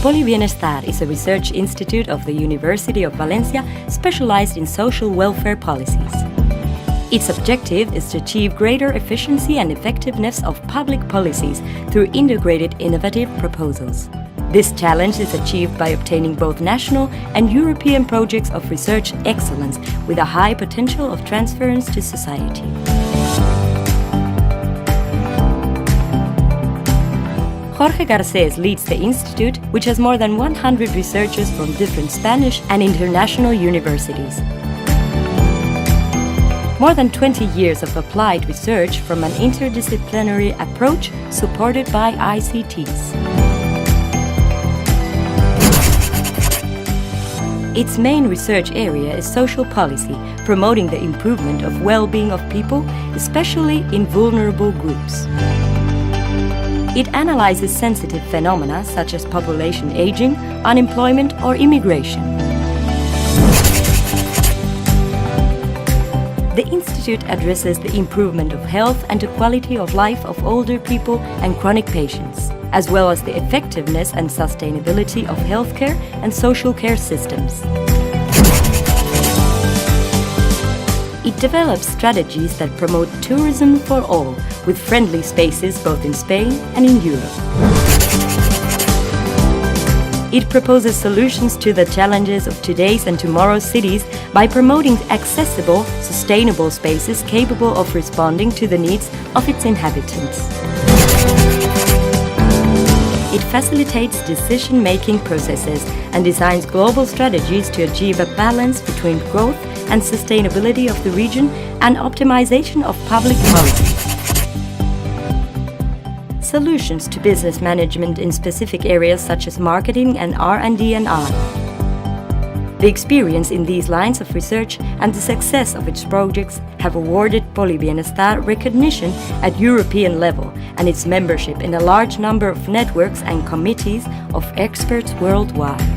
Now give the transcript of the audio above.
Polibienestar is a research institute of the University of Valencia specialized in social welfare policies. Its objective is to achieve greater efficiency and effectiveness of public policies through integrated innovative proposals. This challenge is achieved by obtaining both national and European projects of research excellence with a high potential of transference to society. Jorge Garcés leads the institute, which has more than 100 researchers from different Spanish and international universities. More than 20 years of applied research from an interdisciplinary approach supported by ICTs. Its main research area is social policy, promoting the improvement of well-being of people, especially in vulnerable groups. It analyzes sensitive phenomena such as population aging, unemployment, or immigration. The institute addresses the improvement of health and the quality of life of older people and chronic patients, as well as the effectiveness and sustainability of healthcare and social care systems. It develops strategies that promote tourism for all, with friendly spaces both in Spain and in Europe. It proposes solutions to the challenges of today's and tomorrow's cities by promoting accessible, sustainable spaces capable of responding to the needs of its inhabitants. It facilitates decision-making processes and designs global strategies to achieve a balance between growth and sustainability of the region and optimization of public policy. Solutions to business management in specific areas such as marketing and R&D&I. The experience in these lines of research and the success of its projects have awarded Polibienestar recognition at European level and its membership in a large number of networks and committees of experts worldwide.